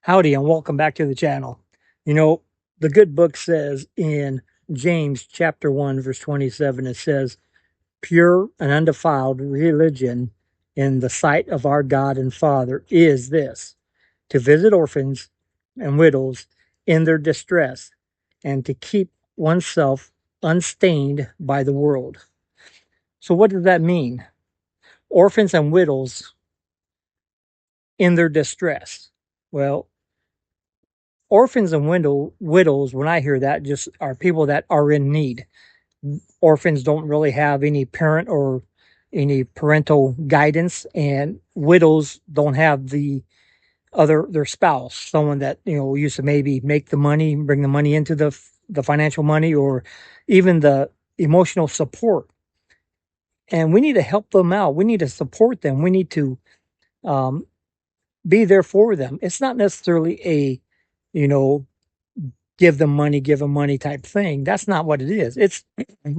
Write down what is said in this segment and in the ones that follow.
Howdy, and welcome back to the channel. You know, the good book says in James chapter 1, verse 27, it says, pure and undefiled religion in the sight of our God and Father is this, to visit orphans and widows in their distress, and to keep oneself unstained by the world. So what does that mean? Orphans and widows in their distress. Well, orphans and widows, when I hear that, just are people that are in need. Orphans don't really have any parent or any parental guidance, and widows don't have their spouse, someone that used to maybe make the money, bring the money into the financial money, or even the emotional support. And we need to help them out. We need to support them. We need to um, be there for them. It's not necessarily a you know give them money type thing. That's not what it is. It's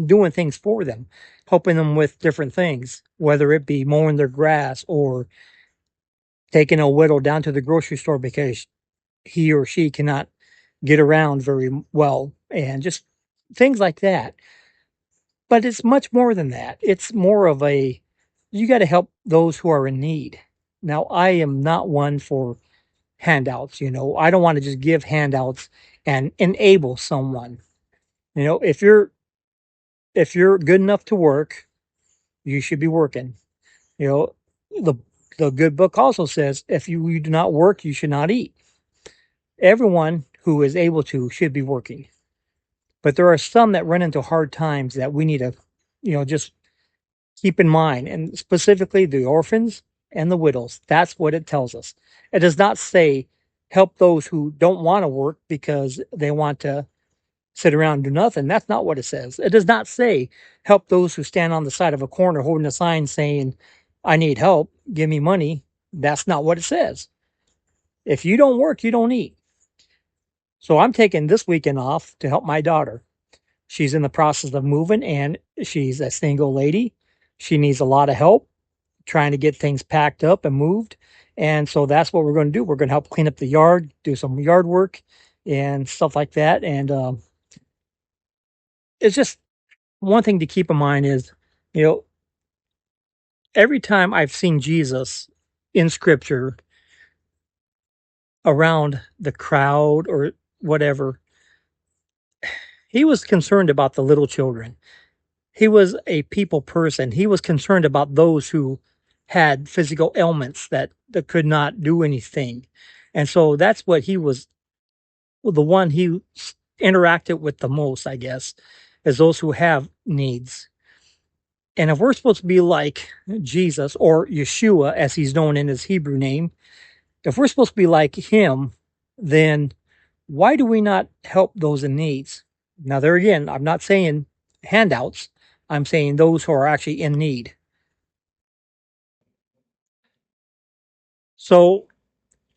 doing things for them, helping them with different things, whether it be mowing their grass or taking a widow down to the grocery store because he or she cannot get around very well, and just things like that. But it's much more than that. It's more of a, you got to help those who are in need. Now, I am not one for handouts. I don't want to just give handouts and enable someone. If you're good enough to work, you should be working. You know, the the good book also says if you do not work, you should not eat. Everyone who is able to should be working. But there are some that run into hard times that we need to, just keep in mind, and specifically the orphans and the widows. That's what it tells us. It does not say help those who don't want to work because they want to sit around and do nothing. That's not what it says. It does not say help those who stand on the side of a corner holding a sign saying, I need help, give me money. That's not what it says. If you don't work, you don't eat. So I'm taking this weekend off to help my daughter. She's in the process of moving, and she's a single lady. She needs a lot of help trying to get things packed up and moved. And so that's what we're going to do. We're going to help clean up the yard, do some yard work and stuff like that. And it's just one thing to keep in mind is, you know, every time I've seen Jesus in scripture around the crowd or whatever, he was concerned about the little children. He was a people person. He was concerned about those who had physical ailments that could not do anything. And so that's what he was, the one he interacted with the most, I guess, is those who have needs. And if we're supposed to be like Jesus, or Yeshua, as he's known in his Hebrew name, if we're supposed to be like him, then why do we not help those in needs? Now, there again, I'm not saying handouts. I'm saying those who are actually in need. So,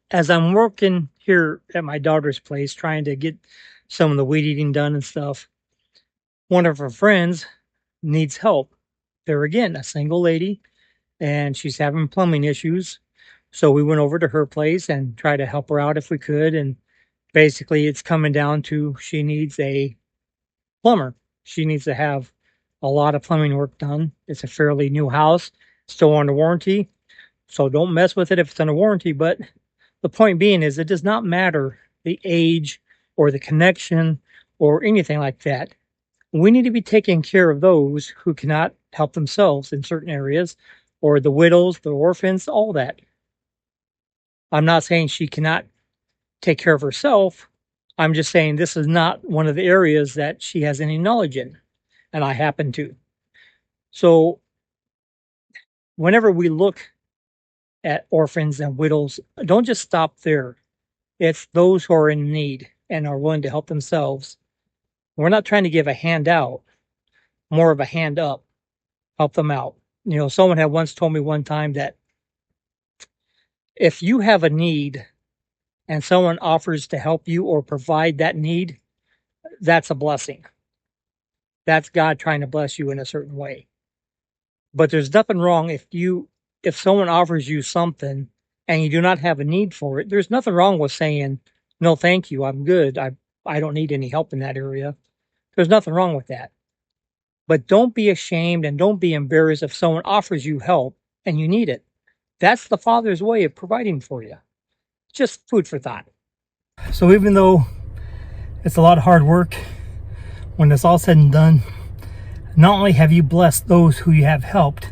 as I'm working here at my daughter's place, trying to get some of the weed eating done and stuff, one of her friends needs help. There again, a single lady, and she's having plumbing issues. So we went over to her place and tried to help her out if we could. And basically, it's coming down to she needs a plumber. She needs to have a lot of plumbing work done. It's a fairly new house, still under warranty. So don't mess with it if it's under warranty. But the point being is, it does not matter the age or the connection or anything like that. We need to be taking care of those who cannot help themselves in certain areas, or the widows, the orphans, all that. I'm not saying she cannot take care of herself. I'm just saying this is not one of the areas that she has any knowledge in, and I happen to. So whenever we look at orphans and widows, don't just stop there. It's those who are in need and are willing to help themselves. We're not trying to give a hand out, more of a hand up, help them out. Someone had once told me one time that if you have a need and someone offers to help you or provide that need, that's a blessing. That's God trying to bless you in a certain way. But there's nothing wrong if someone offers you something and you do not have a need for it, there's nothing wrong with saying, no, thank you, I'm good. I don't need any help in that area. There's nothing wrong with that. But don't be ashamed and don't be embarrassed if someone offers you help and you need it. That's the Father's way of providing for you. Just food for thought. So even though it's a lot of hard work, when it's all said and done, not only have you blessed those who you have helped,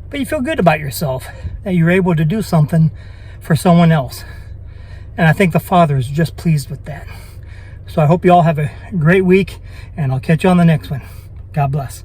but you feel good about yourself that you're able to do something for someone else. And I think the Father is just pleased with that. So I hope you all have a great week, and I'll catch you on the next one. God bless.